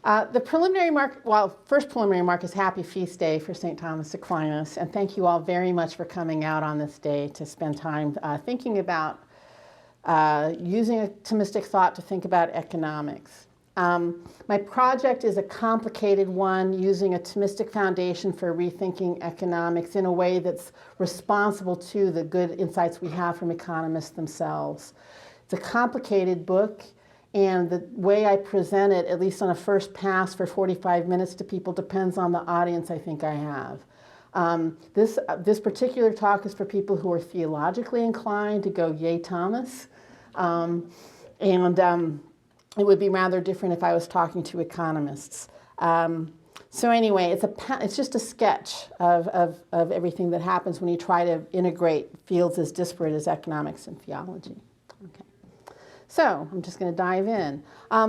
The preliminary remark, well, first preliminary remark is happy feast day for St. Thomas Aquinas, and thank you all very much for coming out on this day to spend time thinking about using a Thomistic thought to think about economics. My project is a complicated one, using a Thomistic foundation for rethinking economics in a way that's responsible to the good insights we have from economists themselves. It's a complicated book, and the way I present it, at least on a first pass for 45 minutes to people, depends on the audience I think I have. This particular talk is for people who are theologically inclined to go, yay Thomas. It would be rather different if I was talking to economists. So anyway, it's just a sketch of everything that happens when you try to integrate fields as disparate as economics and theology. Okay. So I'm just going to dive in.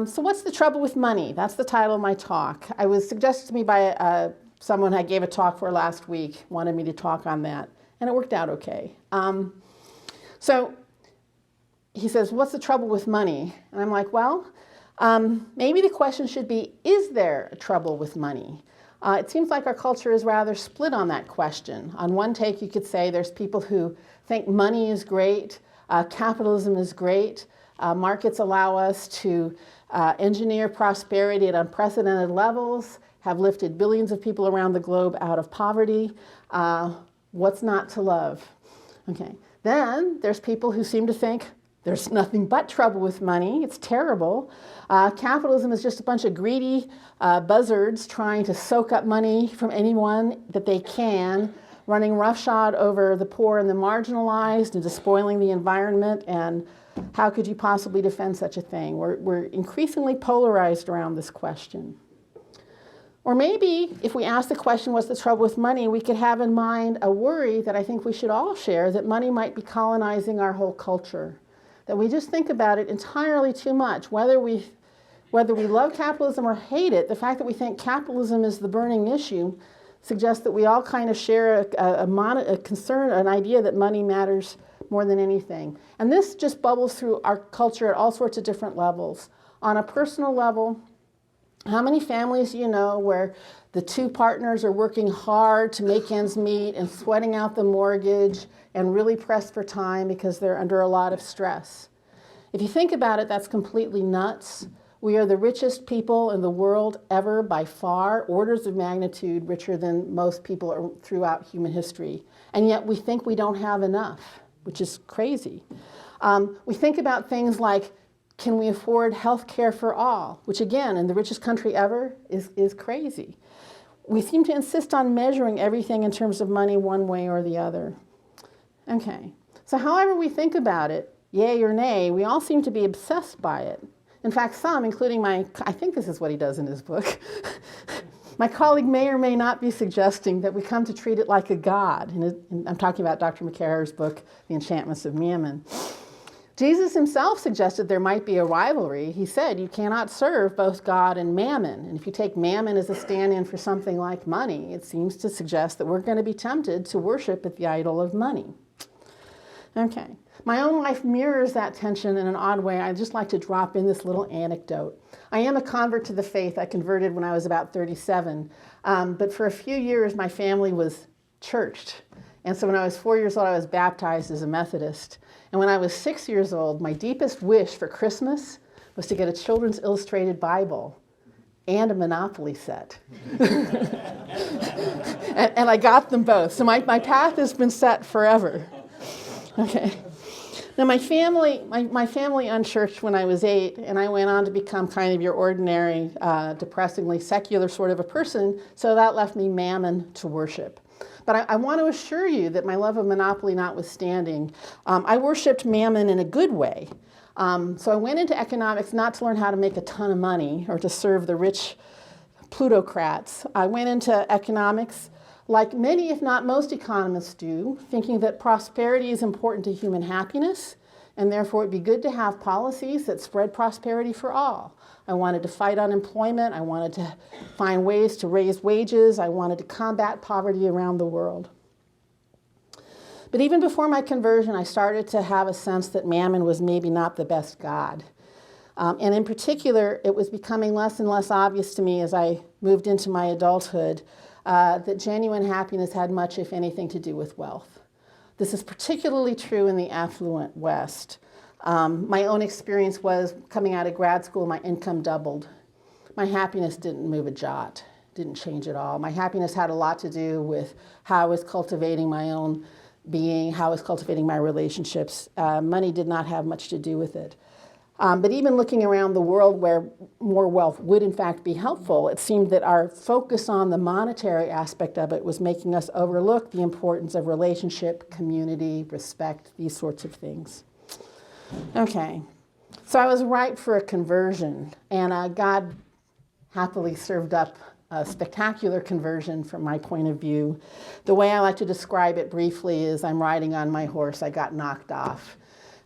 So what's the trouble with money? That's the title of my talk. I was suggested to me by someone I gave a talk for last week, wanted me to talk on that, and it worked out okay. So he says, what's the trouble with money? And I'm like, well, maybe the question should be, is there a trouble with money? It seems like our culture is rather split on that question. On one take, you could say there's people who think money is great, capitalism is great, markets allow us to engineer prosperity at unprecedented levels, have lifted billions of people around the globe out of poverty. What's not to love? Okay. Then there's people who seem to think there's nothing but trouble with money. It's terrible. Capitalism is just a bunch of greedy buzzards trying to soak up money from anyone that they can, running roughshod over the poor and the marginalized and despoiling the environment. And how could you possibly defend such a thing? We're increasingly polarized around this question. Or maybe if we ask the question, what's the trouble with money, we could have in mind a worry that I think we should all share, that money might be colonizing our whole culture. That we just think about it entirely too much. Whether we love capitalism or hate it, the fact that we think capitalism is the burning issue suggests that we all kind of share a concern, an idea that money matters more than anything. And this just bubbles through our culture at all sorts of different levels. On a personal level, how many families do you know where the two partners are working hard to make ends meet and sweating out the mortgage and really pressed for time because they're under a lot of stress? If you think about it, that's completely nuts. We are the richest people in the world ever by far, orders of magnitude richer than most people throughout human history. And yet we think we don't have enough, which is crazy. We think about things like, can we afford health care for all? Which again, in the richest country ever, is crazy. We seem to insist on measuring everything in terms of money one way or the other. Okay, so however we think about it, yay or nay, we all seem to be obsessed by it. In fact, some, including I think this is what he does in his book, my colleague may or may not be suggesting that we come to treat it like a god. And I'm talking about Dr. McCarr's book, The Enchantments of Mammon. Jesus himself suggested there might be a rivalry. He said you cannot serve both God and mammon. And if you take mammon as a stand-in for something like money, it seems to suggest that we're going to be tempted to worship at the idol of money. Okay. My own life mirrors that tension in an odd way. I'd just like to drop in this little anecdote. I am a convert to the faith. I converted when I was about 37. But for a few years, my family was churched. And so when I was 4 years old, I was baptized as a Methodist. And when I was 6 years old, my deepest wish for Christmas was to get a children's illustrated Bible and a Monopoly set. and I got them both. So my path has been set forever. Okay. Now my family unchurched when I was 8, and I went on to become kind of your ordinary, depressingly secular sort of a person, so that left me mammon to worship. But I want to assure you that my love of Monopoly notwithstanding, I worshipped mammon in a good way. So I went into economics not to learn how to make a ton of money or to serve the rich plutocrats. I went into economics like many, if not most economists do, thinking that prosperity is important to human happiness, and therefore it'd be good to have policies that spread prosperity for all. I wanted to fight unemployment. I wanted to find ways to raise wages. I wanted to combat poverty around the world. But even before my conversion, I started to have a sense that mammon was maybe not the best god. And in particular, it was becoming less and less obvious to me as I moved into my adulthood that genuine happiness had much, if anything, to do with wealth. This is particularly true in the affluent West. My own experience was coming out of grad school, my income doubled. My happiness didn't move a jot, didn't change at all. My happiness had a lot to do with how I was cultivating my own being, how I was cultivating my relationships. Money did not have much to do with it. But even looking around the world where more wealth would in fact be helpful, it seemed that our focus on the monetary aspect of it was making us overlook the importance of relationship, community, respect, these sorts of things. Okay, so I was ripe for a conversion, and God happily served up a spectacular conversion from my point of view. The way I like to describe it briefly is I'm riding on my horse, I got knocked off.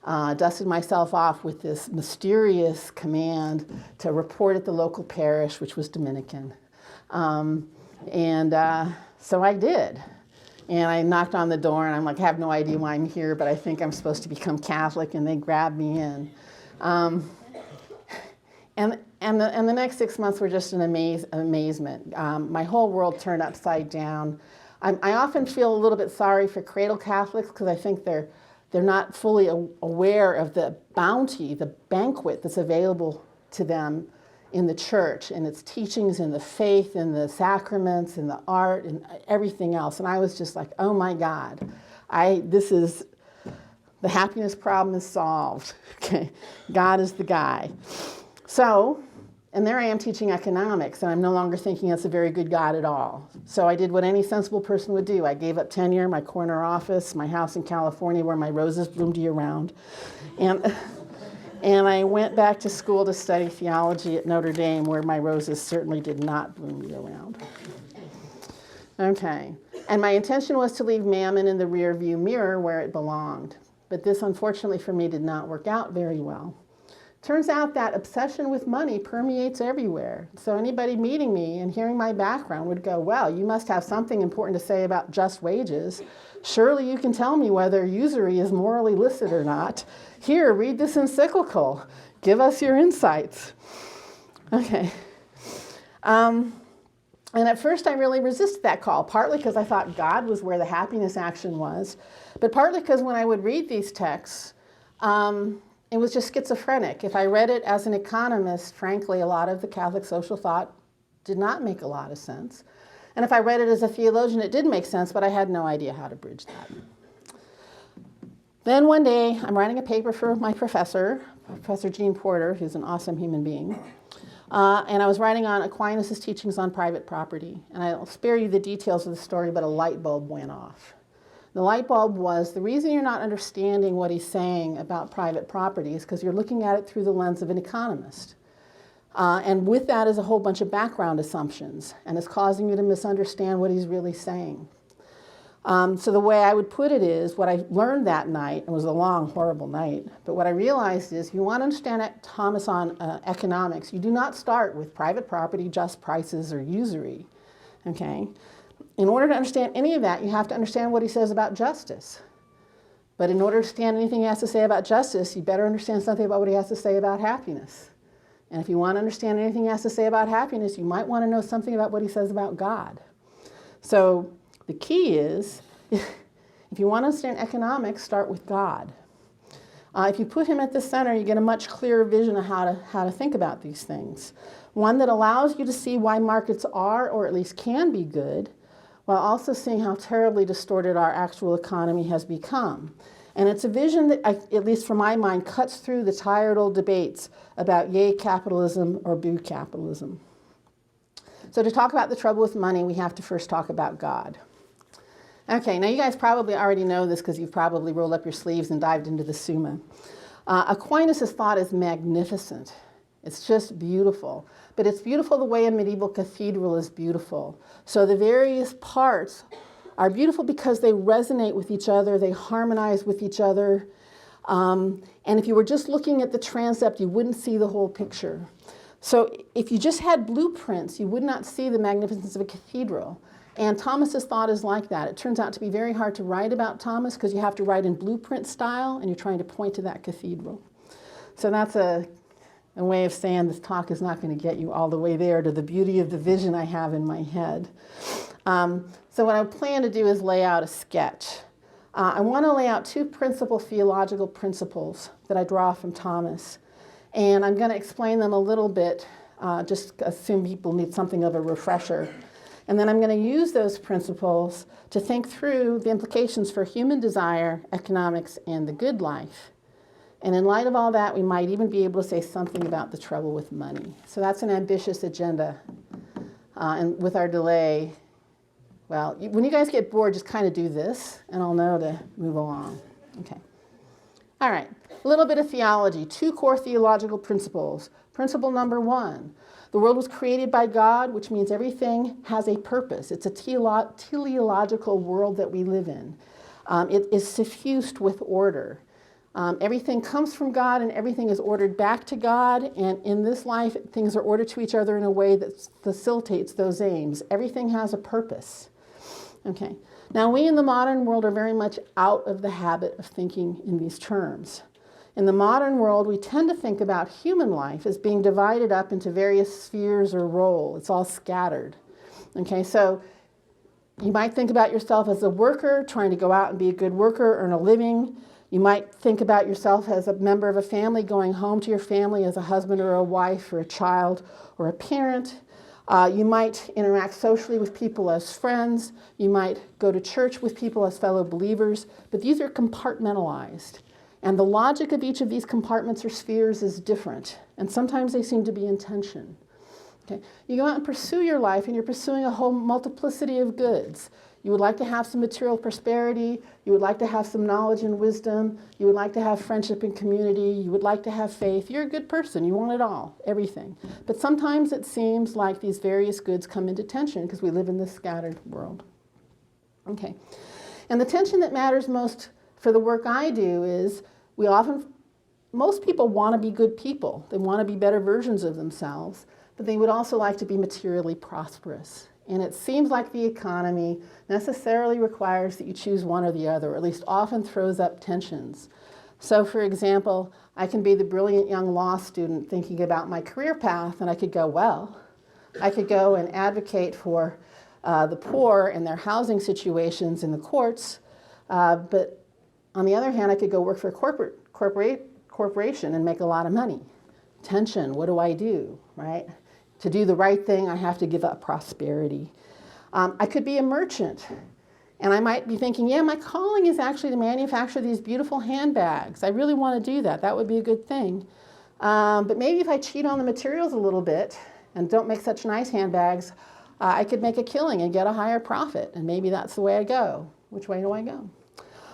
Dusted myself off with this mysterious command to report at the local parish, which was Dominican. So I did. And I knocked on the door, and I'm like, I have no idea why I'm here, but I think I'm supposed to become Catholic, and they grabbed me in. And the next 6 months were just an amazement. My whole world turned upside down. I often feel a little bit sorry for cradle Catholics because I think they're not fully aware of the bounty, the banquet that's available to them in the church, and its teachings, and the faith, and the sacraments, and the art, and everything else. And I was just like, oh my God, the happiness problem is solved. Okay, God is the guy. So, and there I am teaching economics, and I'm no longer thinking that's a very good God at all. So I did what any sensible person would do. I gave up tenure, my corner office, my house in California where my roses bloomed year-round. And I went back to school to study theology at Notre Dame, where my roses certainly did not bloom year-round. Okay, and my intention was to leave Mammon in the rear-view mirror where it belonged. But this, unfortunately for me, did not work out very well. Turns out that obsession with money permeates everywhere. So anybody meeting me and hearing my background would go, well, you must have something important to say about just wages. Surely you can tell me whether usury is morally licit or not. Here, read this encyclical. Give us your insights. Okay. And at first I really resisted that call, partly because I thought God was where the happiness action was, but partly because when I would read these texts, it was just schizophrenic. If I read it as an economist, frankly, a lot of the Catholic social thought did not make a lot of sense. And if I read it as a theologian, it did make sense, but I had no idea how to bridge that. Then one day, I'm writing a paper for my professor, Professor Jean Porter, who's an awesome human being. And I was writing on Aquinas' teachings on private property. And I'll spare you the details of the story, but a light bulb went off. The light bulb was the reason you're not understanding what he's saying about private property is because you're looking at it through the lens of an economist. And with that is a whole bunch of background assumptions, and it's causing you to misunderstand what he's really saying. So the way I would put it is, what I learned that night, it was a long, horrible night, but what I realized is if you want to understand Thomas on economics, you do not start with private property, just prices, or usury, okay? In order to understand any of that, you have to understand what he says about justice. But in order to understand anything he has to say about justice, you better understand something about what he has to say about happiness. And if you want to understand anything he has to say about happiness, you might want to know something about what he says about God. So the key is, if you want to understand economics, start with God. If you put him at the center, you get a much clearer vision of how to think about these things. One that allows you to see why markets are, or at least can be good, while also seeing how terribly distorted our actual economy has become. And it's a vision that, at least from my mind, cuts through the tired old debates about yay capitalism or boo capitalism. So to talk about the trouble with money, we have to first talk about God. Okay, now you guys probably already know this because you've probably rolled up your sleeves and dived into the Summa. Aquinas' thought is magnificent. It's just beautiful. But it's beautiful the way a medieval cathedral is beautiful. So the various parts are beautiful because they resonate with each other, they harmonize with each other. And if you were just looking at the transept, you wouldn't see the whole picture. So if you just had blueprints, you would not see the magnificence of a cathedral. And Thomas's thought is like that. It turns out to be very hard to write about Thomas because you have to write in blueprint style and you're trying to point to that cathedral. So that's a way of saying this talk is not going to get you all the way there to the beauty of the vision I have in my head. So what I plan to do is lay out a sketch. I want to lay out two principal theological principles that I draw from Thomas. And I'm going to explain them a little bit, just assume people need something of a refresher. And then I'm going to use those principles to think through the implications for human desire, economics, and the good life. And in light of all that, we might even be able to say something about the trouble with money. So that's an ambitious agenda. And with our delay, well, when you guys get bored, just kind of do this, and I'll know to move along. Okay. All right. A little bit of theology. Two core theological principles. Principle number one. The world was created by God, which means everything has a purpose. It's a teleological world that we live in. It is suffused with order. Everything comes from God and everything is ordered back to God. And in this life, things are ordered to each other in a way that facilitates those aims. Everything has a purpose. Okay. Now, we in the modern world are very much out of the habit of thinking in these terms. In the modern world, we tend to think about human life as being divided up into various spheres or roles. It's all scattered. Okay, so you might think about yourself as a worker, trying to go out and be a good worker, earn a living. You might think about yourself as a member of a family, going home to your family as a husband or a wife or a child or a parent. You might interact socially with people as friends. You might go to church with people as fellow believers. But these are compartmentalized. And the logic of each of these compartments or spheres is different. And sometimes they seem to be in tension. Okay. You go out and pursue your life, and you're pursuing a whole multiplicity of goods. You would like to have some material prosperity. You would like to have some knowledge and wisdom. You would like to have friendship and community. You would like to have faith. You're a good person. You want it all, everything. But sometimes it seems like these various goods come into tension because we live in this scattered world. Okay. And the tension that matters most for the work I do is most people want to be good people. They want to be better versions of themselves, but they would also like to be materially prosperous. And it seems like the economy necessarily requires that you choose one or the other, or at least often throws up tensions. So for example, I can be the brilliant young law student thinking about my career path, and I could go, well, I could go and advocate for the poor and their housing situations in the courts, but on the other hand, I could go work for a corporation and make a lot of money. Tension, what do I do, right? To do the right thing, I have to give up prosperity. I could be a merchant, and I might be thinking, yeah, my calling is actually to manufacture these beautiful handbags. I really want to do that. That would be a good thing. But maybe if I cheat on the materials a little bit and don't make such nice handbags, I could make a killing and get a higher profit, and maybe that's the way I go. Which way do I go?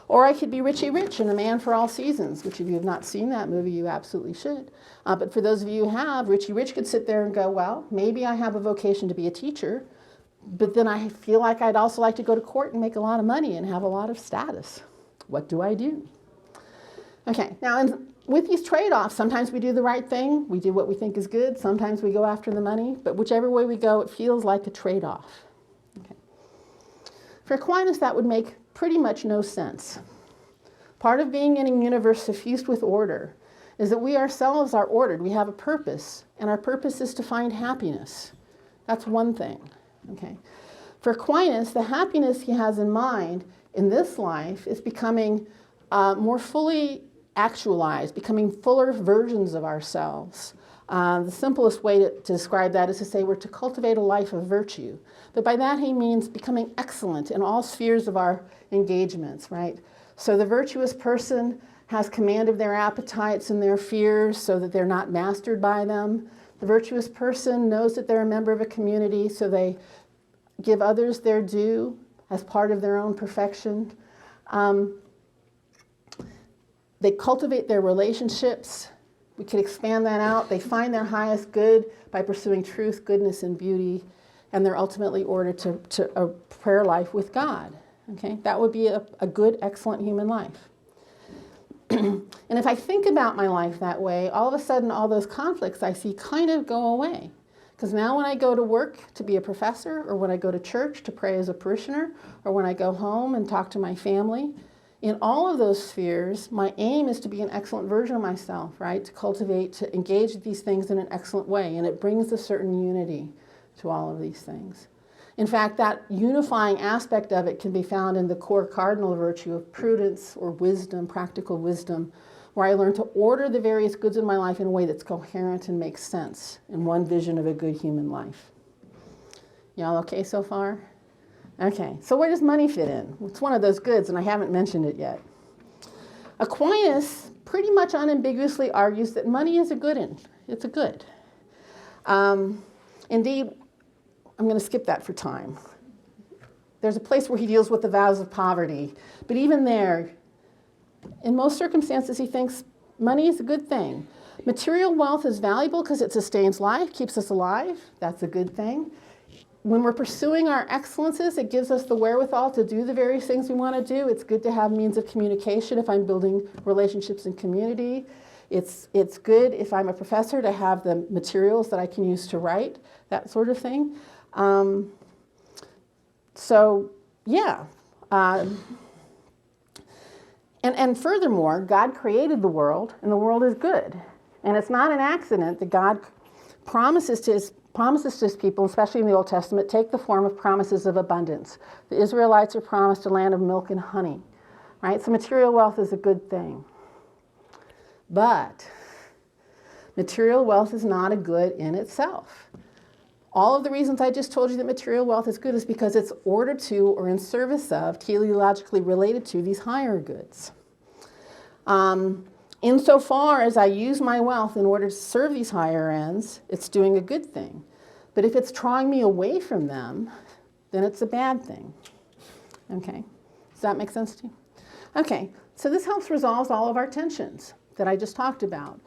Or I could be Richie Rich and A Man for All Seasons, which if you have not seen that movie, you absolutely should. But for those of you who have, Richie Rich could sit there and go, well, maybe I have a vocation to be a teacher, but then I feel like I'd also like to go to court and make a lot of money and have a lot of status. What do I do? Okay, now with these trade-offs, sometimes we do the right thing. We do what we think is good. Sometimes we go after the money. But whichever way we go, it feels like a trade-off. Okay. For Aquinas, that would make pretty much no sense. Part of being in a universe suffused with order is that we ourselves are ordered. We have a purpose, and our purpose is to find happiness. That's one thing. Okay. For Aquinas, the happiness he has in mind in this life is becoming more fully actualized, becoming fuller versions of ourselves. The simplest way to describe that is to say we're to cultivate a life of virtue. But by that he means becoming excellent in all spheres of our engagements, right? So the virtuous person has command of their appetites and their fears so that they're not mastered by them. The virtuous person knows that they're a member of a community, so they give others their due as part of their own perfection. They cultivate their relationships. We could expand that out. They find their highest good by pursuing truth, goodness, and beauty, and they're ultimately ordered to a prayer life with God. Okay? That would be a good, excellent human life. And if I think about my life that way, all of a sudden all those conflicts I see kind of go away. Because now when I go to work to be a professor, or when I go to church to pray as a parishioner, or when I go home and talk to my family, In all of those spheres, my aim is to be an excellent version of myself, right? To cultivate, to engage with these things in an excellent way, and it brings a certain unity to all of these things. In fact, that unifying aspect of it can be found in the core cardinal virtue of prudence or wisdom, practical wisdom, where I learn to order the various goods in my life in a way that's coherent and makes sense in one vision of a good human life. Y'all okay so far? Okay, so where does money fit in? It's one of those goods, and I haven't mentioned it yet. Aquinas pretty much unambiguously argues that money is a good. It's a good. Indeed, I'm going to skip that for time. There's a place where he deals with the vows of poverty, but even there, in most circumstances, he thinks money is a good thing. Material wealth is valuable because it sustains life, keeps us alive. That's a good thing. When we're pursuing our excellences, it gives us the wherewithal to do the various things we want to do. It's good to have means of communication if I'm building relationships in community. It's good if I'm a professor to have the materials that I can use to write, that sort of thing. So, yeah. And furthermore, God created the world, and the world is good. And it's not an accident that God promises to his people, especially in the Old Testament, take the form of promises of abundance. The Israelites are promised a land of milk and honey, right? So material wealth is a good thing. But material wealth is not a good in itself. All of the reasons I just told you that material wealth is good is because it's ordered to or in service of, teleologically related to, these higher goods. Insofar as I use my wealth in order to serve these higher ends, it's doing a good thing. But if it's drawing me away from them, then it's a bad thing. Okay, does that make sense to you? Okay, so this helps resolve all of our tensions that I just talked about.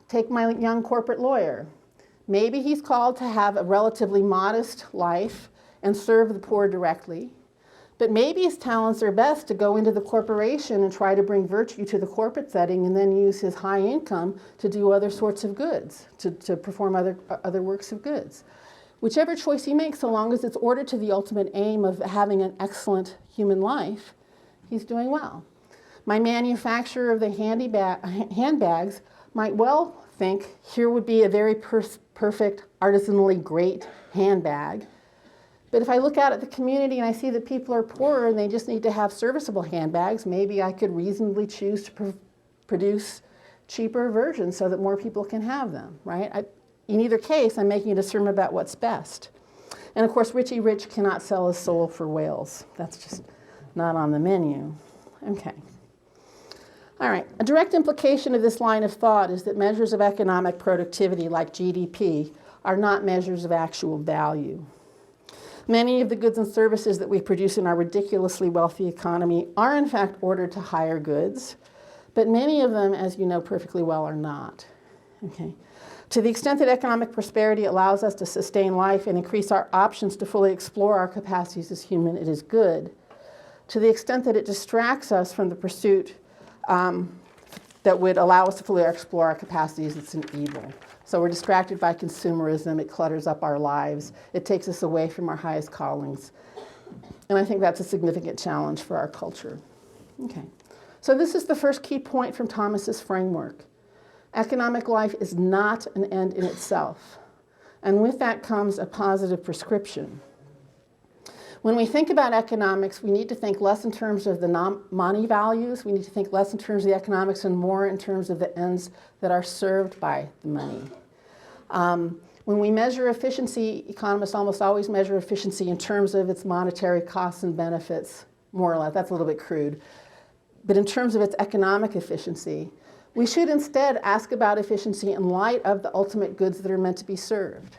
Take my young corporate lawyer. Maybe he's called to have a relatively modest life and serve the poor directly. But maybe his talents are best to go into the corporation and try to bring virtue to the corporate setting and then use his high income to do other sorts of goods, to perform other works of goods. Whichever choice he makes, so long as it's ordered to the ultimate aim of having an excellent human life, he's doing well. My manufacturer of the handbags might well think, here would be a very perfect, artisanally great handbag. But if I look out at the community and I see that people are poorer and they just need to have serviceable handbags, maybe I could reasonably choose to produce cheaper versions so that more people can have them, right? In either case, I'm making a discernment about what's best. And of course, Richie Rich cannot sell his soul for whales. That's just not on the menu. Okay. All right, a direct implication of this line of thought is that measures of economic productivity, like GDP, are not measures of actual value. Many of the goods and services that we produce in our ridiculously wealthy economy are in fact ordered to higher goods, but many of them, as you know perfectly well, are not. Okay. To the extent that economic prosperity allows us to sustain life and increase our options to fully explore our capacities as human, it is good. To the extent that it distracts us from the pursuit that would allow us to fully explore our capacities, it's an evil. So we're distracted by consumerism, it clutters up our lives, it takes us away from our highest callings. And I think that's a significant challenge for our culture. Okay, so this is the first key point from Thomas's framework. Economic life is not an end in itself. And with that comes a positive prescription. When we think about economics, we need to think less in terms of the money values. We need to think less in terms of the economics and more in terms of the ends that are served by the money. When we measure efficiency, economists almost always measure efficiency in terms of its monetary costs and benefits, more or less. That's a little bit crude. But in terms of its economic efficiency, we should instead ask about efficiency in light of the ultimate goods that are meant to be served.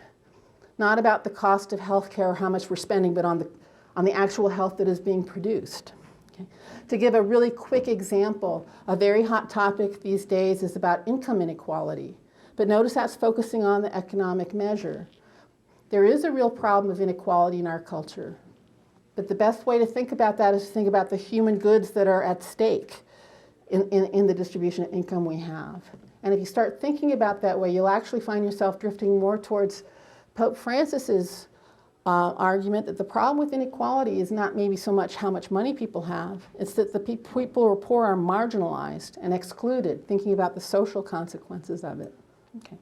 Not about the cost of healthcare or how much we're spending, but on the actual health that is being produced. Okay. To give a really quick example, a very hot topic these days is about income inequality. But notice that's focusing on the economic measure. There is a real problem of inequality in our culture. But the best way to think about that is to think about the human goods that are at stake in the distribution of income we have. And if you start thinking about that way, you'll actually find yourself drifting more towards Pope Francis's argument that the problem with inequality is not maybe so much how much money people have, it's that the people who are poor are marginalized and excluded, thinking about the social consequences of it. Okay.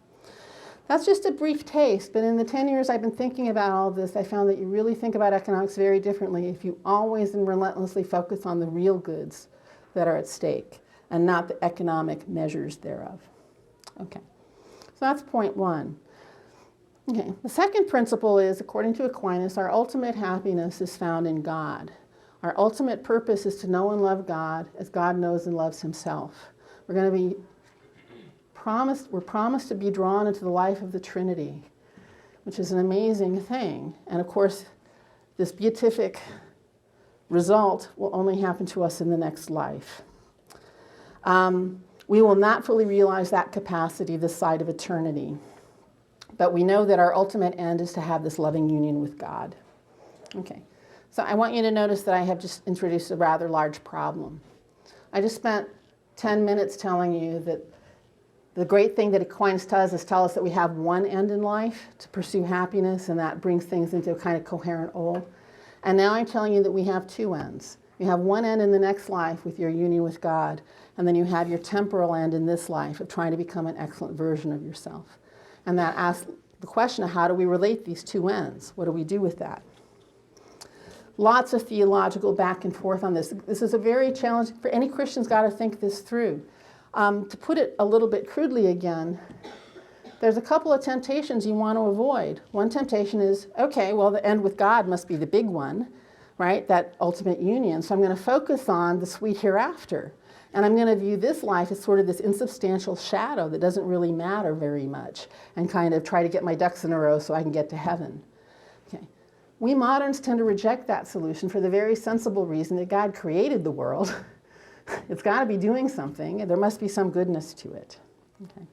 That's just a brief taste, but in the 10 years I've been thinking about all this, I found that you really think about economics very differently if you always and relentlessly focus on the real goods that are at stake and not the economic measures thereof. Okay, so that's point one. Okay, the second principle is, according to Aquinas, our ultimate happiness is found in God. Our ultimate purpose is to know and love God as God knows and loves himself. We're promised to be drawn into the life of the Trinity, which is an amazing thing. And of course, this beatific result will only happen to us in the next life. We will not fully realize that capacity this side of eternity. But we know that our ultimate end is to have this loving union with God. Okay, so I want you to notice that I have just introduced a rather large problem. I just spent 10 minutes telling you that the great thing that Aquinas does is tell us that we have one end in life to pursue happiness, and that brings things into a kind of coherent whole. And now I'm telling you that we have two ends. You have one end in the next life with your union with God, and then you have your temporal end in this life of trying to become an excellent version of yourself. And that asks the question of how do we relate these two ends? What do we do with that? Lots of theological back and forth on this. This is a very challenging, for any Christian's got to think this through. To put it a little bit crudely again, there's a couple of temptations you want to avoid. One temptation is, okay, well, the end with God must be the big one, right? That ultimate union. So I'm going to focus on the sweet hereafter. And I'm going to view this life as sort of this insubstantial shadow that doesn't really matter very much, and kind of try to get my ducks in a row so I can get to heaven. Okay. We moderns tend to reject that solution for the very sensible reason that God created the world. It's got to be doing something, and there must be some goodness to it. Okay.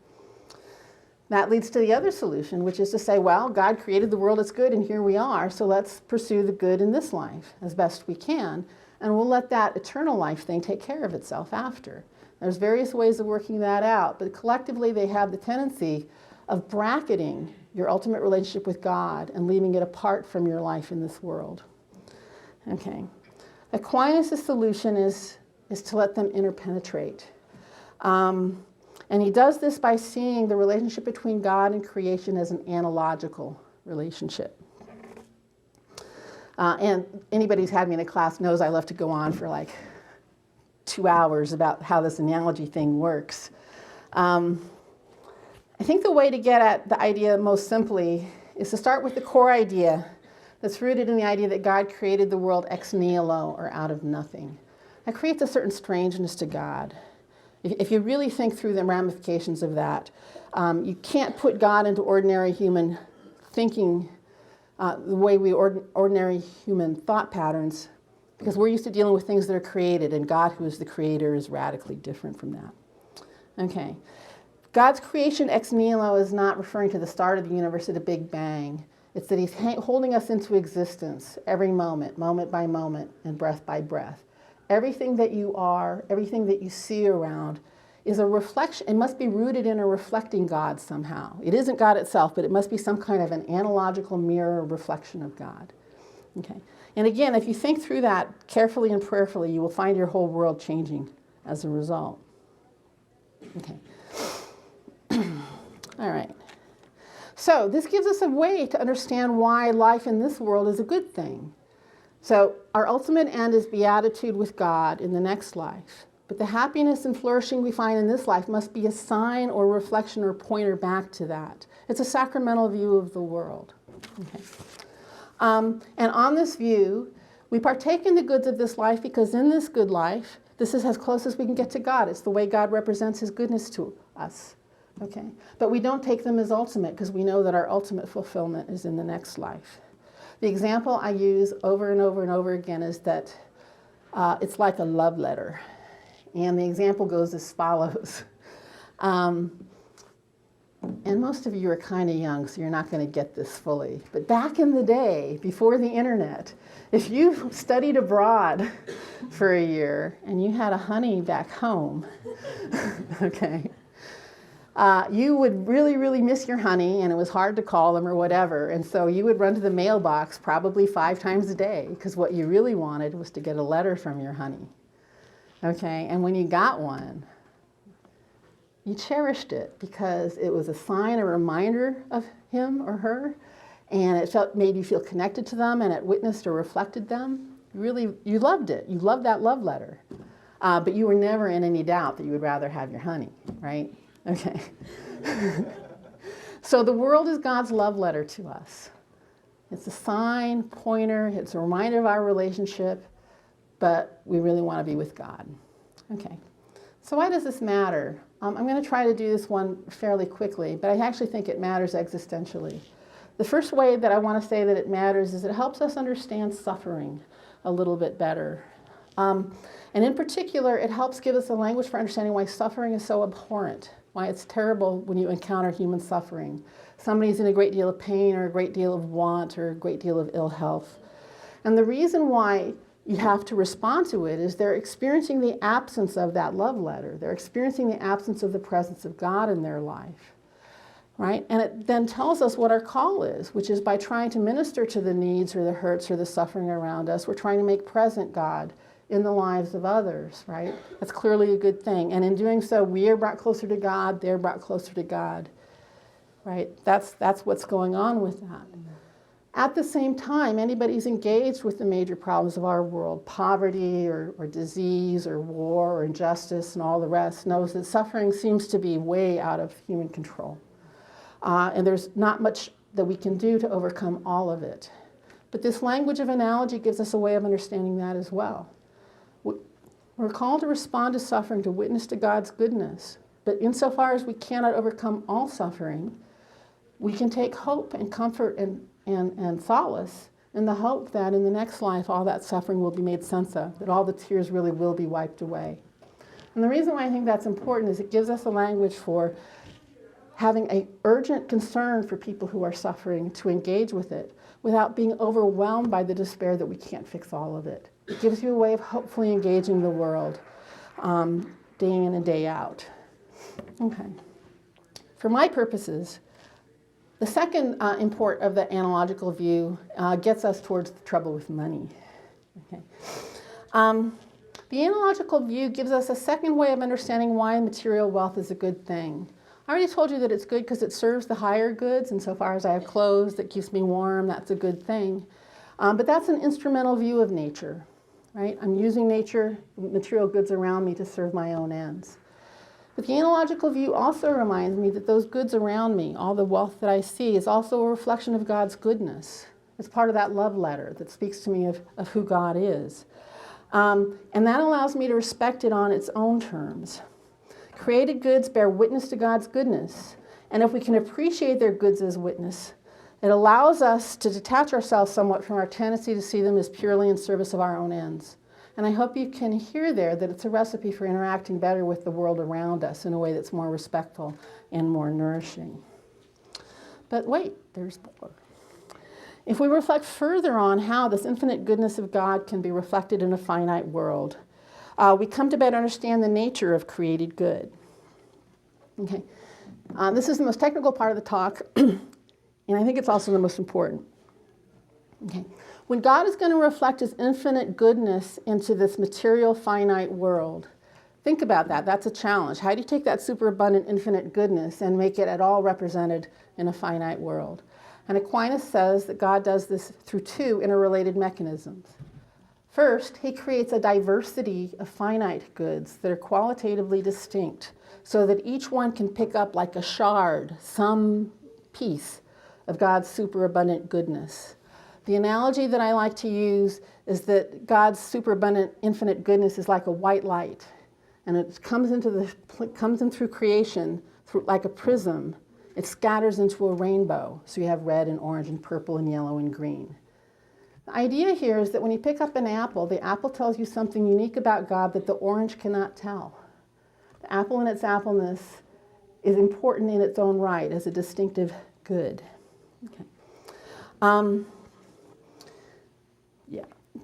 That leads to the other solution, which is to say, well, God created the world, it's good, and here we are, so let's pursue the good in this life as best we can, and we'll let that eternal life thing take care of itself after. There's various ways of working that out, but collectively they have the tendency of bracketing your ultimate relationship with God and leaving it apart from your life in this world. Okay. Aquinas' solution is to let them interpenetrate. And he does this by seeing the relationship between God and creation as an analogical relationship. And anybody who's had me in a class knows I love to go on for like 2 hours about how this analogy thing works. I think the way to get at the idea most simply is to start with the core idea that's rooted in the idea that God created the world ex nihilo, or out of nothing. That creates a certain strangeness to God. If you really think through the ramifications of that, you can't put God into ordinary human thinking, the way we ordinary human thought patterns, because we're used to dealing with things that are created, and God, who is the creator, is radically different from that. Okay. God's creation ex nihilo is not referring to the start of the universe at a Big Bang. It's that he's holding us into existence every moment, moment by moment, and breath by breath. Everything that you are, everything that you see around is a reflection. It must be rooted in a reflecting God somehow. It isn't God itself, but it must be some kind of an analogical mirror reflection of God. Okay. And again, if you think through that carefully and prayerfully, you will find your whole world changing as a result. Okay. All right. So this gives us a way to understand why life in this world is a good thing. So our ultimate end is beatitude with God in the next life. But the happiness and flourishing we find in this life must be a sign or reflection or pointer back to that. It's a sacramental view of the world. Okay. And on this view, we partake in the goods of this life because in this good life, this is as close as we can get to God. It's the way God represents his goodness to us. Okay. But we don't take them as ultimate because we know that our ultimate fulfillment is in the next life. The example I use over and over and over again is that it's like a love letter. And the example goes as follows. And most of you are kind of young, so you're not going to get this fully. But back in the day, before the internet, if you studied abroad for a year and you had a honey back home, okay, you would really, really miss your honey, and it was hard to call them or whatever. And so you would run to the mailbox probably 5 times a day, because what you really wanted was to get a letter from your honey. Okay, and when you got one, you cherished it because it was a sign, a reminder of him or her, and it made you feel connected to them, and it witnessed or reflected them. You loved it. You loved that love letter. But you were never in any doubt that you would rather have your honey, right? Okay. So the world is God's love letter to us. It's a sign, pointer, it's a reminder of our relationship, but we really want to be with God. Okay. So why does this matter? I'm going to try to do this one fairly quickly, but I actually think it matters existentially. The first way that I want to say that it matters is it helps us understand suffering a little bit better. And in particular, it helps give us a language for understanding why suffering is so abhorrent, why it's terrible when you encounter human suffering. Somebody's in a great deal of pain or a great deal of want or a great deal of ill health. And the reason why you have to respond to it is they're experiencing the absence of that love letter. They're experiencing the absence of the presence of God in their life, right? And it then tells us what our call is, which is by trying to minister to the needs or the hurts or the suffering around us, we're trying to make present God in the lives of others, right? That's clearly a good thing. And in doing so, we are brought closer to God, they're brought closer to God, right? That's what's going on with that. At the same time, anybody who's engaged with the major problems of our world, poverty or disease or war or injustice and all the rest, knows that suffering seems to be way out of human control. And there's not much that we can do to overcome all of it. But this language of analogy gives us a way of understanding that as well. We're called to respond to suffering, to witness to God's goodness. But insofar as we cannot overcome all suffering, we can take hope and comfort and solace in the hope that in the next life all that suffering will be made sense of, that all the tears really will be wiped away. And the reason why I think that's important is it gives us a language for having an urgent concern for people who are suffering, to engage with it without being overwhelmed by the despair that we can't fix all of it. It gives you a way of hopefully engaging the world day in and day out. Okay. For my purposes, the second import of the analogical view gets us towards the trouble with money. Okay. The analogical view gives us a second way of understanding why material wealth is a good thing. I already told you that it's good because it serves the higher goods, and so far as I have clothes that keeps me warm, that's a good thing. But that's an instrumental view of nature, right? I'm using nature, material goods around me to serve my own ends. But the analogical view also reminds me that those goods around me, all the wealth that I see, is also a reflection of God's goodness. It's part of that love letter that speaks to me of who God is. And that allows me to respect it on its own terms. Created goods bear witness to God's goodness. And if we can appreciate their goods as witness, it allows us to detach ourselves somewhat from our tendency to see them as purely in service of our own ends. And I hope you can hear there that it's a recipe for interacting better with the world around us in a way that's more respectful and more nourishing. But wait, there's more. If we reflect further on how this infinite goodness of God can be reflected in a finite world, we come to better understand the nature of created good. Okay, this is the most technical part of the talk, and I think it's also the most important. Okay. When God is going to reflect his infinite goodness into this material, finite world, think about that. That's a challenge. How do you take that superabundant, infinite goodness and make it at all represented in a finite world? And Aquinas says that God does this through 2 interrelated mechanisms. First, he creates a diversity of finite goods that are qualitatively distinct so that each one can pick up like a shard, some piece of God's superabundant goodness. The analogy that I like to use is that God's superabundant infinite goodness is like a white light, and it comes in through creation like a prism. It scatters into a rainbow, so you have red and orange and purple and yellow and green. The idea here is that when you pick up an apple, the apple tells you something unique about God that the orange cannot tell. The apple in its appleness is important in its own right as a distinctive good. Okay.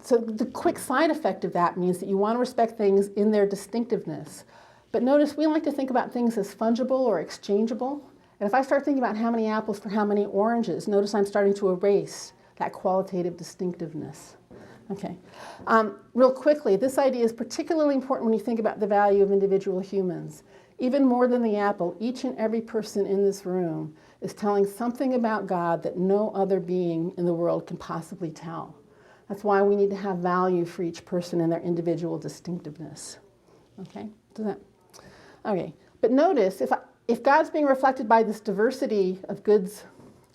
So the quick side effect of that means that you want to respect things in their distinctiveness. But notice we like to think about things as fungible or exchangeable. And if I start thinking about how many apples for how many oranges, notice I'm starting to erase that qualitative distinctiveness. Okay. Real quickly, this idea is particularly important when you think about the value of individual humans. Even more than the apple, each and every person in this room is telling something about God that no other being in the world can possibly tell. That's why we need to have value for each person and their individual distinctiveness. Okay? Okay. But notice, if God's being reflected by this diversity of goods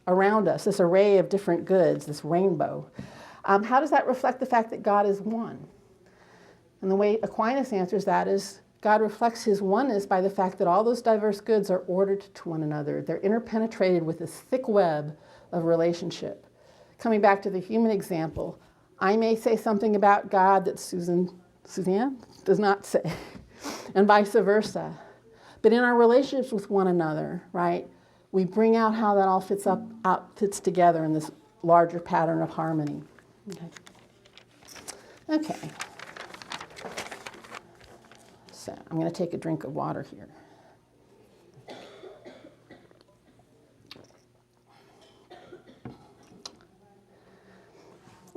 around us, this array of different goods, this rainbow, how does that reflect the fact that God is one? And the way Aquinas answers that is God reflects his oneness by the fact that all those diverse goods are ordered to one another. They're interpenetrated with this thick web of relationship. Coming back to the human example, I may say something about God that Suzanne does not say, and vice versa. But in our relationships with one another, right, we bring out how that all fits together in this larger pattern of harmony. Okay. So I'm going to take a drink of water here.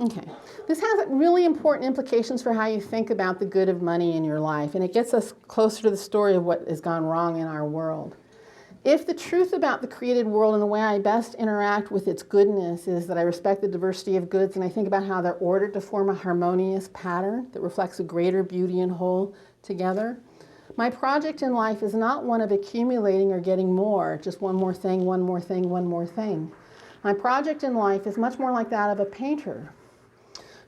Okay. This has really important implications for how you think about the good of money in your life, and it gets us closer to the story of what has gone wrong in our world. If the truth about the created world and the way I best interact with its goodness is that I respect the diversity of goods and I think about how they're ordered to form a harmonious pattern that reflects a greater beauty and whole together, my project in life is not one of accumulating or getting more, just one more thing, one more thing, one more thing. My project in life is much more like that of a painter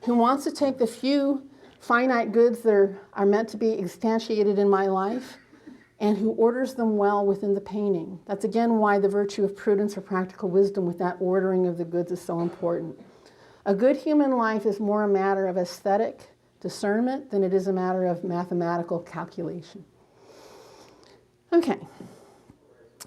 who wants to take the few finite goods that are meant to be instantiated in my life and who orders them well within the painting. That's again why the virtue of prudence or practical wisdom with that ordering of the goods is so important. A good human life is more a matter of aesthetic discernment than it is a matter of mathematical calculation. Okay,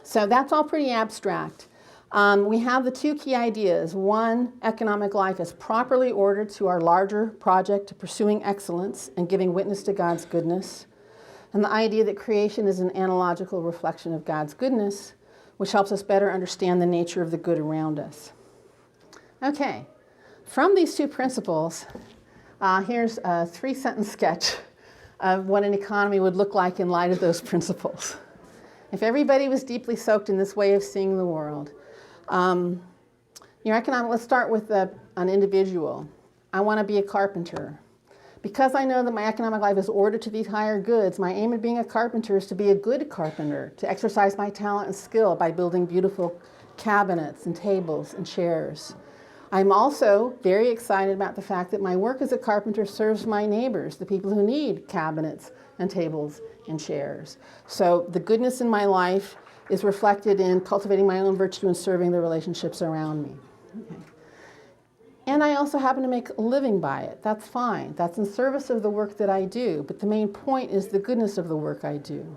so that's all pretty abstract. We have the two key ideas. One, economic life is properly ordered to our larger project of pursuing excellence and giving witness to God's goodness. And the idea that creation is an analogical reflection of God's goodness, which helps us better understand the nature of the good around us. Okay, from these two principles, here's a 3-sentence sketch of what an economy would look like in light of those principles. If everybody was deeply soaked in this way of seeing the world, let's start with an individual. I want to be a carpenter. Because I know that my economic life is ordered to these higher goods, my aim in being a carpenter is to be a good carpenter, to exercise my talent and skill by building beautiful cabinets and tables and chairs. I'm also very excited about the fact that my work as a carpenter serves my neighbors, the people who need cabinets and tables and chairs. So the goodness in my life is reflected in cultivating my own virtue and serving the relationships around me. Okay. And I also happen to make a living by it. That's fine. That's in service of the work that I do. But the main point is the goodness of the work I do.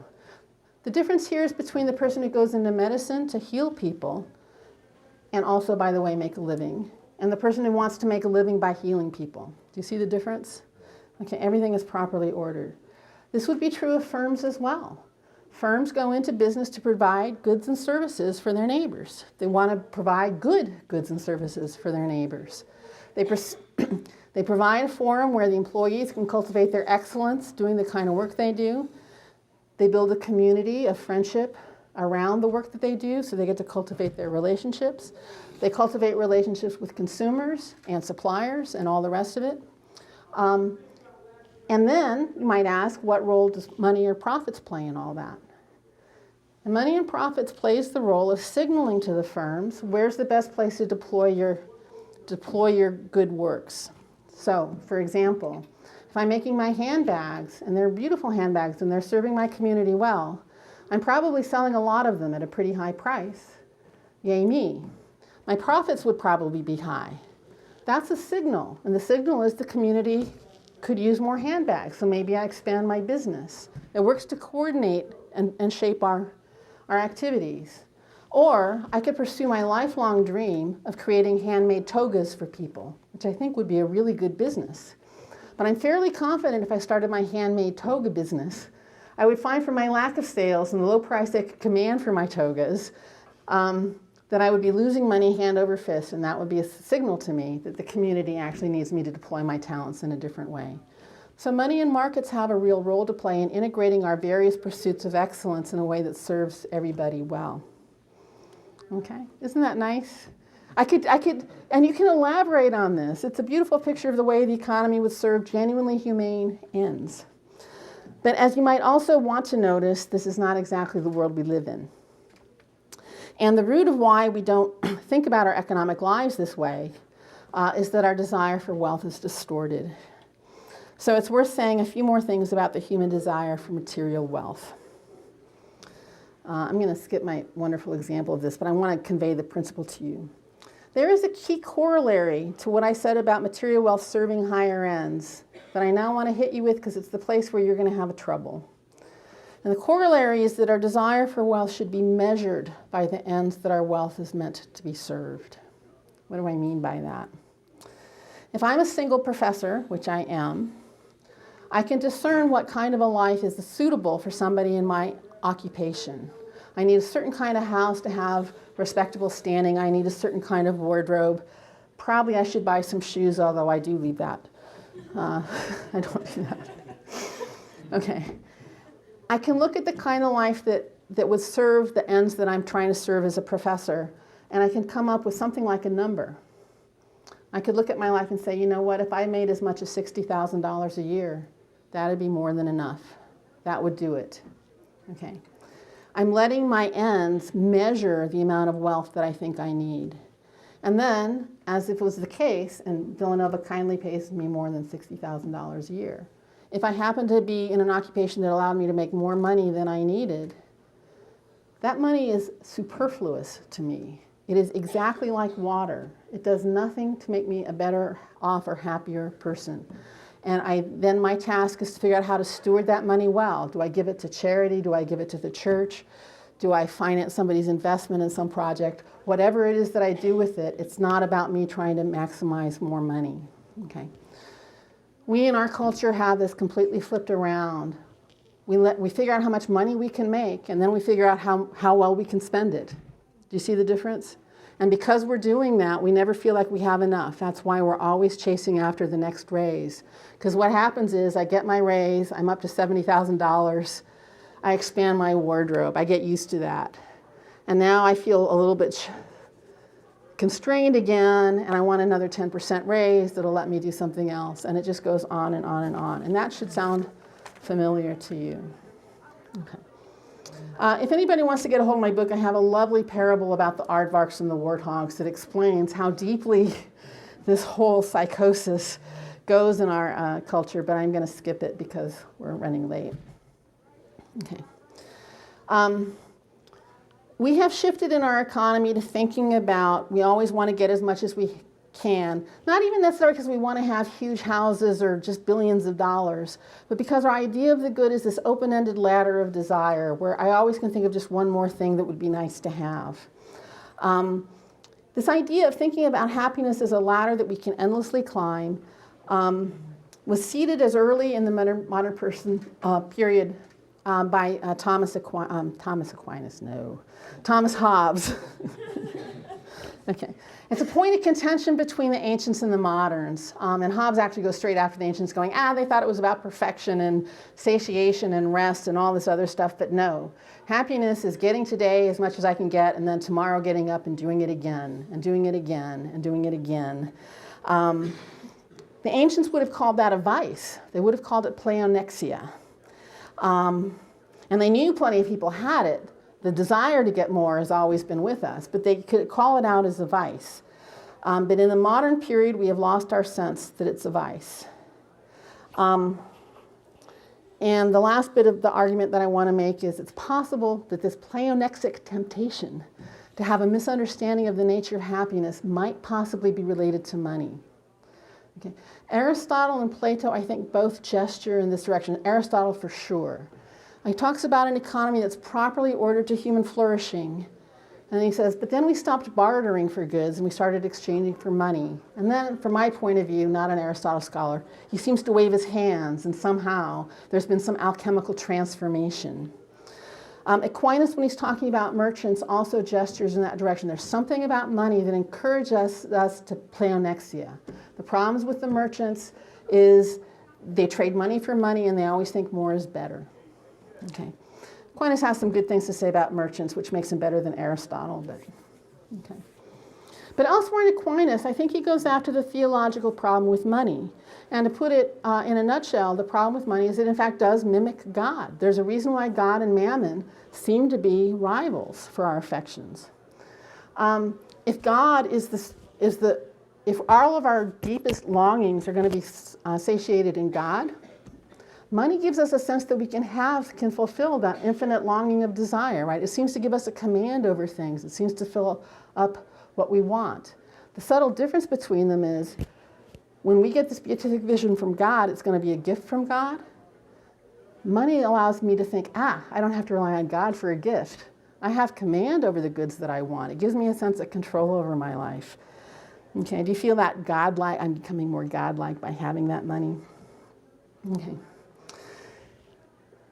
The difference here is between the person who goes into medicine to heal people and also, by the way, make a living, and the person who wants to make a living by healing people. Do you see the difference? Okay, everything is properly ordered. This would be true of firms as well. Firms go into business to provide goods and services for their neighbors. They want to provide good goods and services for their neighbors. They provide a forum where the employees can cultivate their excellence doing the kind of work they do. They build a community of friendship around the work that they do, so they get to cultivate their relationships. They cultivate relationships with consumers and suppliers and all the rest of it. And then you might ask, what role does money or profits play in all that? And money and profits plays the role of signaling to the firms where's the best place to deploy your good works. So, for example, if I'm making my handbags, and they're beautiful handbags, and they're serving my community well, I'm probably selling a lot of them at a pretty high price. Yay me. My profits would probably be high. That's a signal, and the signal is the community could use more handbags, so maybe I expand my business. It works to coordinate and shape our activities. Or I could pursue my lifelong dream of creating handmade togas for people, which I think would be a really good business. But I'm fairly confident if I started my handmade toga business, I would find from my lack of sales and the low price I could command for my togas, that I would be losing money hand over fist, and that would be a signal to me that the community actually needs me to deploy my talents in a different way. So money and markets have a real role to play in integrating our various pursuits of excellence in a way that serves everybody well. Okay, isn't that nice? I could, and you can elaborate on this. It's a beautiful picture of the way the economy would serve genuinely humane ends. But as you might also want to notice, this is not exactly the world we live in. And the root of why we don't think about our economic lives this way is that our desire for wealth is distorted. So it's worth saying a few more things about the human desire for material wealth. I'm going to skip my wonderful example of this, but I want to convey the principle to you. There is a key corollary to what I said about material wealth serving higher ends that I now want to hit you with because it's the place where you're going to have trouble. And the corollary is that our desire for wealth should be measured by the ends that our wealth is meant to be served. What do I mean by that? If I'm a single professor, which I am, I can discern what kind of a life is suitable for somebody in my occupation. I need a certain kind of house to have respectable standing. I need a certain kind of wardrobe. Probably I should buy some shoes, although I do leave that. I don't do that. Okay. I can look at the kind of life that would serve the ends that I'm trying to serve as a professor, and I can come up with something like a number. I could look at my life and say, you know what, if I made as much as $60,000 a year, that'd be more than enough. That would do it. Okay. I'm letting my ends measure the amount of wealth that I think I need. And then, as if it was the case, and Villanova kindly pays me more than $60,000 a year, if I happen to be in an occupation that allowed me to make more money than I needed, that money is superfluous to me. It is exactly like water. It does nothing to make me a better off or happier person. And then my task is to figure out how to steward that money well. Do I give it to charity? Do I give it to the church? Do I finance somebody's investment in some project? Whatever it is that I do with it, it's not about me trying to maximize more money. Okay. We in our culture have this completely flipped around. We figure out how much money we can make, and then we figure out how well we can spend it. Do you see the difference? And because we're doing that, we never feel like we have enough. That's why we're always chasing after the next raise. Because what happens is I get my raise, I'm up to $70,000, I expand my wardrobe, I get used to that. And now I feel a little bit constrained again, and I want another 10% raise that'll let me do something else. And it just goes on and on and on. And that should sound familiar to you. Okay. If anybody wants to get a hold of my book, I have a lovely parable about the aardvarks and the warthogs that explains how deeply this whole psychosis goes in our culture, but I'm going to skip it because we're running late. Okay. We have shifted in our economy to thinking about we always want to get as much as we can, not even necessarily because we want to have huge houses or just billions of dollars, but because our idea of the good is this open-ended ladder of desire where I always can think of just one more thing that would be nice to have. This idea of thinking about happiness as a ladder that we can endlessly climb was seeded as early in the modern person period by Thomas Hobbes. Okay. It's a point of contention between the ancients and the moderns. And Hobbes actually goes straight after the ancients going, they thought it was about perfection and satiation and rest and all this other stuff, but no. Happiness is getting today as much as I can get and then tomorrow getting up and doing it again and doing it again and doing it again. The ancients would have called that a vice. They would have called it pleonexia. And they knew plenty of people had it. The desire to get more has always been with us, but they could call it out as a vice. But in the modern period, we have lost our sense that it's a vice. And the last bit of the argument that I want to make is it's possible that this pleonexic temptation to have a misunderstanding of the nature of happiness might possibly be related to money. Okay. Aristotle and Plato, I think, both gesture in this direction. Aristotle for sure. He talks about an economy that's properly ordered to human flourishing And he says, but then we stopped bartering for goods and we started exchanging for money. And then, from my point of view, not an Aristotle scholar, he seems to wave his hands and somehow there's been some alchemical transformation. Aquinas, when he's talking about merchants, also gestures in that direction. There's something about money that encourages us to pleonexia. The problems with the merchants is they trade money for money and they always think more is better. Okay. Aquinas has some good things to say about merchants, which makes him better than Aristotle. But elsewhere in Aquinas, I think he goes after the theological problem with money. And to put it in a nutshell, the problem with money is it in fact does mimic God. There's a reason why God and mammon seem to be rivals for our affections. If God if all of our deepest longings are going to be satiated in God, money gives us a sense that we can fulfill that infinite longing of desire, right? It seems to give us a command over things. It seems to fill up what we want. The subtle difference between them is when we get this beatific vision from God, it's going to be a gift from God. Money allows me to think, I don't have to rely on God for a gift. I have command over the goods that I want. It gives me a sense of control over my life. Okay, do you feel that godlike? I'm becoming more godlike by having that money. Okay.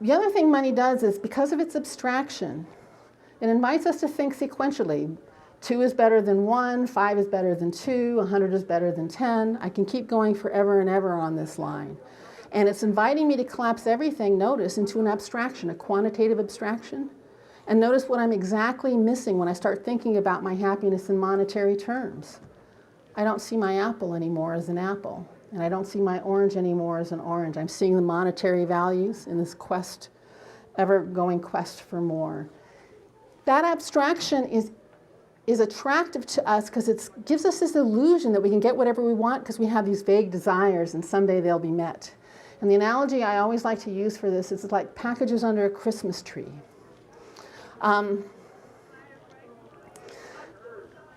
The other thing money does is, because of its abstraction, it invites us to think sequentially. 2 is better than 1, 5 is better than 2, 100 is better than 10. I can keep going forever and ever on this line. And it's inviting me to collapse everything, notice, into an abstraction, a quantitative abstraction. And notice what I'm exactly missing when I start thinking about my happiness in monetary terms. I don't see my apple anymore as an apple. And I don't see my orange anymore as an orange. I'm seeing the monetary values in this quest, ever-going quest for more. That abstraction is attractive to us because it gives us this illusion that we can get whatever we want because we have these vague desires and someday they'll be met. And the analogy I always like to use for this is like packages under a Christmas tree.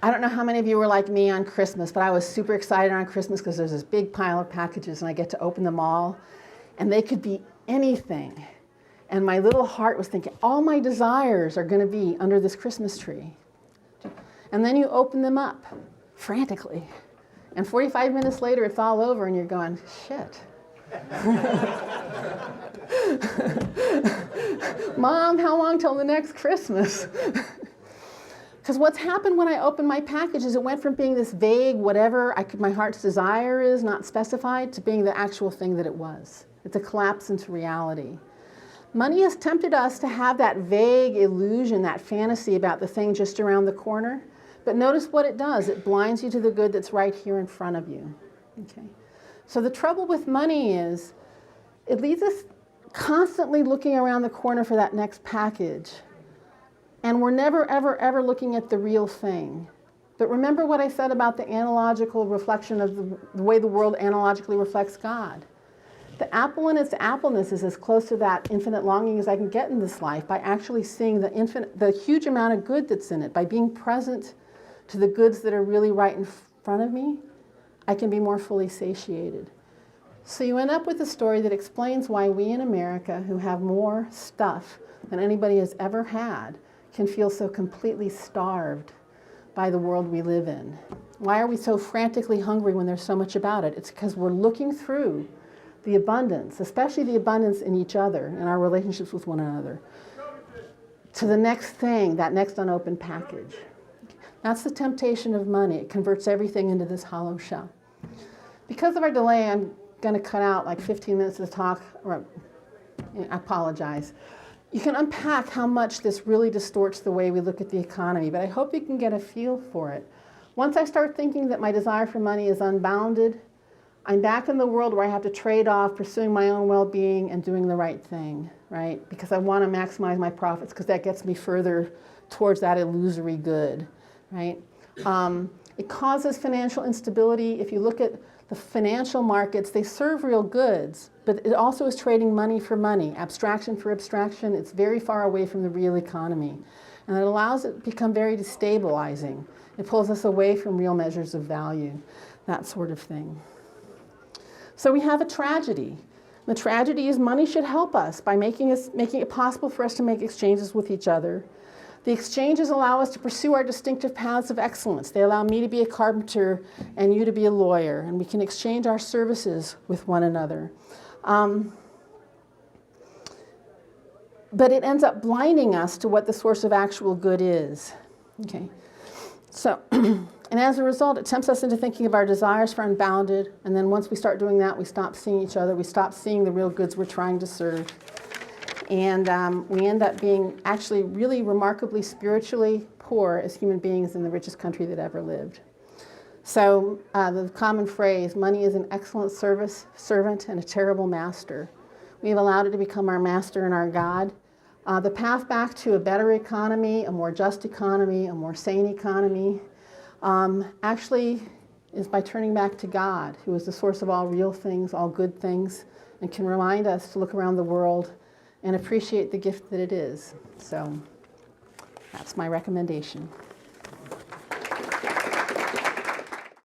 I don't know how many of you were like me on Christmas, but I was super excited on Christmas because there's this big pile of packages and I get to open them all. And they could be anything. And my little heart was thinking, all my desires are going to be under this Christmas tree. And then you open them up frantically. And 45 minutes later, it's all over and you're going, shit. Mom, how long till the next Christmas? Because what's happened when I opened my package is it went from being this vague whatever my heart's desire is, not specified, to being the actual thing that it was. It's a collapse into reality. Money has tempted us to have that vague illusion, that fantasy about the thing just around the corner. But notice what it does. It blinds you to the good that's right here in front of you. Okay. So the trouble with money is it leaves us constantly looking around the corner for that next package. And we're never, ever, ever looking at the real thing. But remember what I said about the analogical reflection of the way the world analogically reflects God. The apple in its appleness is as close to that infinite longing as I can get in this life by actually seeing the huge amount of good that's in it. By being present to the goods that are really right in front of me, I can be more fully satiated. So you end up with a story that explains why we in America, who have more stuff than anybody has ever had, can feel so completely starved by the world we live in. Why are we so frantically hungry when there's so much about it? It's because we're looking through the abundance, especially the abundance in each other, in our relationships with one another, to the next thing, that next unopened package. That's the temptation of money. It converts everything into this hollow shell. Because of our delay, I'm going to cut out like 15 minutes of the talk. I apologize. You can unpack how much this really distorts the way we look at the economy, but I hope you can get a feel for it. Once I start thinking that my desire for money is unbounded, I'm back in the world where I have to trade off pursuing my own well-being and doing the right thing, right? Because I want to maximize my profits because that gets me further towards that illusory good, right? It causes financial instability. If you look at the financial markets, they serve real goods, but it also is trading money for money, abstraction for abstraction. It's very far away from the real economy. And it allows it to become very destabilizing. It pulls us away from real measures of value, that sort of thing. So we have a tragedy. The tragedy is money should help us by making it possible for us to make exchanges with each other. The exchanges allow us to pursue our distinctive paths of excellence. They allow me to be a carpenter and you to be a lawyer, and we can exchange our services with one another. But it ends up blinding us to what the source of actual good is. Okay. So, and as a result, it tempts us into thinking of our desires for unbounded, and then once we start doing that, we stop seeing each other, we stop seeing the real goods we're trying to serve. And we end up being actually really remarkably spiritually poor as human beings in the richest country that ever lived. So the common phrase, money is an excellent servant and a terrible master. We've allowed it to become our master and our God. The path back to a better economy, a more just economy, a more sane economy, actually is by turning back to God, who is the source of all real things, all good things, and can remind us to look around the world and appreciate the gift that it is. So that's my recommendation.